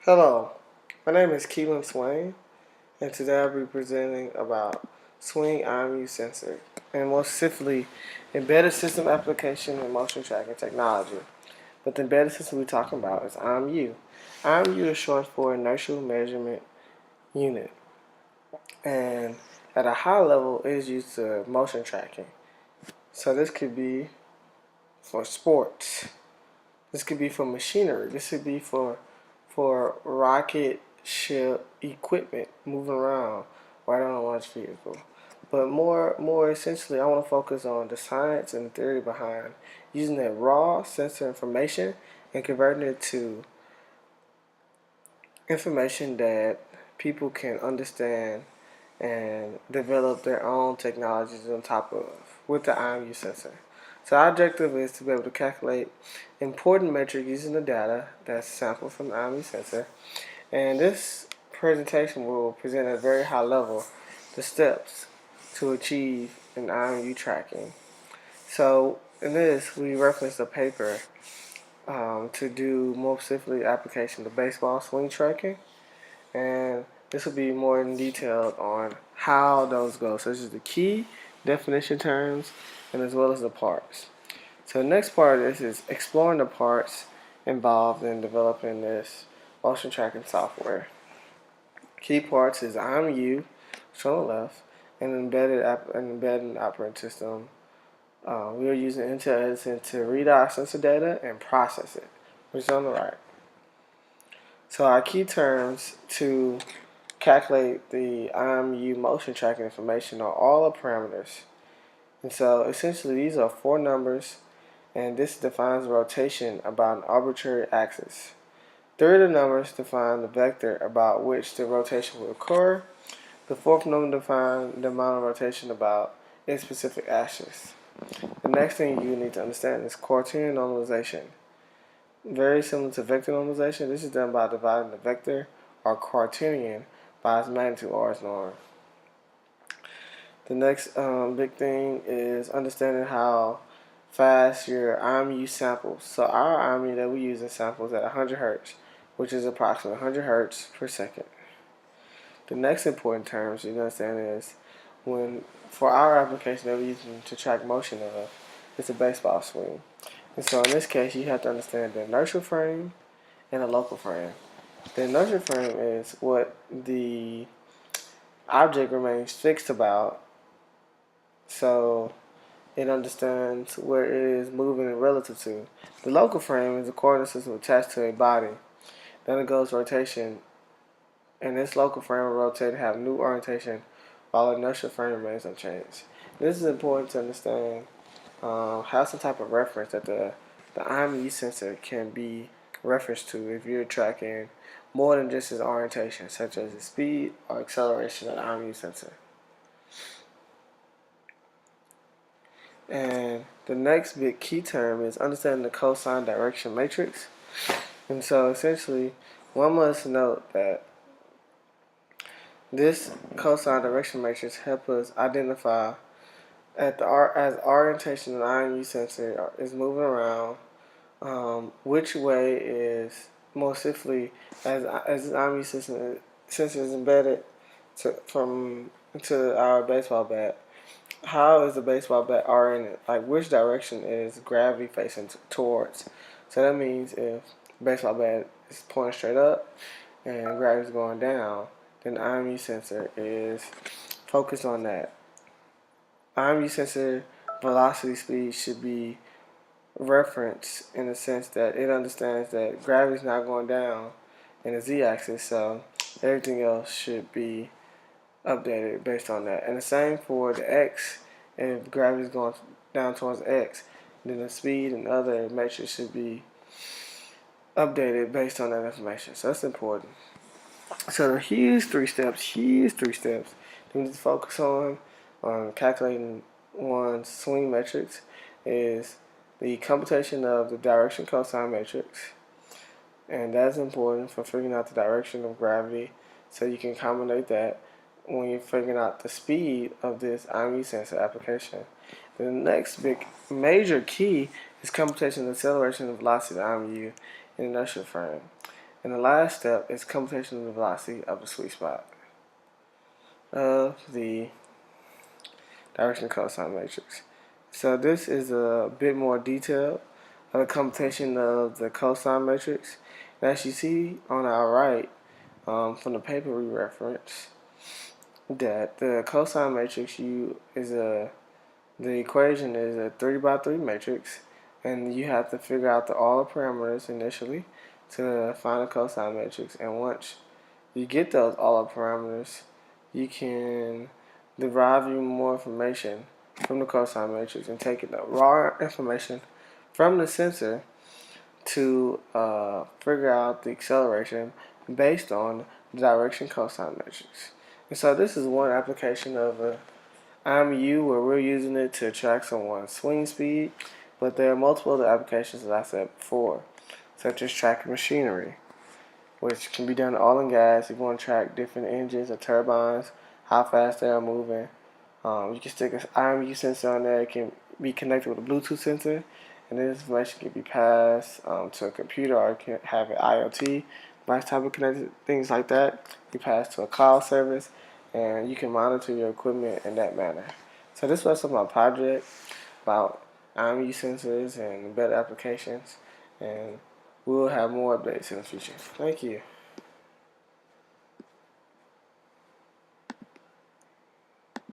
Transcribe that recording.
Hello, my name is Keelan Swain, and today I'll be presenting about swing IMU sensor, and more specifically, embedded system application and motion tracking technology. But the embedded system we're talking about is IMU. IMU is short for Inertial Measurement Unit, and at a high level, it is used to motion tracking. So this could be for sports. This could be for machinery. This could be for rocket ship equipment moving around right on a launch vehicle. But more essentially, I want to focus on the science and the theory behind using that raw sensor information and converting it to information that people can understand and develop their own technologies on top of with the IMU sensor. So our objective is to be able to calculate important metrics using the data that's sampled from the IMU sensor. And this presentation will present at a very high level the steps to achieve an IMU tracking. So in this, we reference a paper to do more specifically application of baseball swing tracking. And this will be more in detail on how those go, such as the key, definition terms, and as well as the parts. So the next part of this is exploring the parts involved in developing this motion tracking software. Key parts is IMU, which on the left, and embedded operating system. We are using Intel Edison to read our sensor data and process it, which is on the right. So our key terms to calculate the IMU motion tracking information are all the parameters. And so essentially these are four numbers, and this defines rotation about an arbitrary axis. Three of the numbers define the vector about which the rotation will occur. The fourth number defines the amount of rotation about its specific axis. The next thing you need to understand is quaternion normalization. Very similar to vector normalization, this is done by dividing the vector or quaternion by its magnitude or its norm. The next big thing is understanding how fast your IMU samples. So our IMU that we use in samples at 100 Hz, which is approximately 100 Hz per second. The next important terms you understand is when for our application that we're using to track motion of, it's a baseball swing. And so in this case, you have to understand the inertial frame and the local frame. The inertial frame is what the object remains fixed about, so it understands where it is moving relative to. The local frame is a coordinate system attached to a body. Then it goes rotation, and this local frame will rotate and have new orientation while the inertial frame remains unchanged. This is important to understand. Have some type of reference that the IMU sensor can be referenced to if you're tracking more than just its orientation, such as the speed or acceleration of the IMU sensor. And the next big key term is understanding the cosine direction matrix. And so essentially, one must note that this cosine direction matrix helps us identify as orientation of the IMU sensor is moving around, which way is more specifically as the IMU sensor is embedded into our baseball bat. How is the baseball bat oriented? Like which direction is gravity facing towards? So that means if the baseball bat is pointing straight up and gravity is going down, then the IMU sensor is focused on that. IMU sensor velocity speed should be referenced in the sense that it understands that gravity is not going down in the z-axis, so everything else should be updated based on that. And the same for the x. If gravity is going down towards x, then the speed and other metrics should be updated based on that information. So that's important. So here's three steps we need to focus on calculating one's swing metrics is the computation of the direction cosine matrix, and that's important for figuring out the direction of gravity, so you can combine that when you're figuring out the speed of this IMU sensor application. The next big major key is computation of the acceleration and velocity of the IMU in inertial frame. And the last step is computation of the velocity of the sweet spot of the direction cosine matrix. So this is a bit more detailed of the computation of the cosine matrix. And as you see on our right, from the paper we reference, that the cosine matrix the equation is a 3 by 3 matrix, and you have to figure out all the parameters initially to find the cosine matrix. And once you get those all the parameters, you can derive even more information from the cosine matrix and take the raw information from the sensor to figure out the acceleration based on the direction cosine matrix. And so this is one application of a IMU where we're using it to track someone's swing speed, but there are multiple other applications, as I said before, such as tracking machinery, which can be done in oil and gas. If you want to track different engines or turbines, how fast they are moving, you can stick an IMU sensor on there. It can be connected with a Bluetooth sensor, and this information can be passed to a computer, or it can have an IoT device type of connected things like that. You pass to a cloud service, and you can monitor your equipment in that manner. So this was my project about IMU sensors and better applications, and we'll have more updates in the future. Thank you.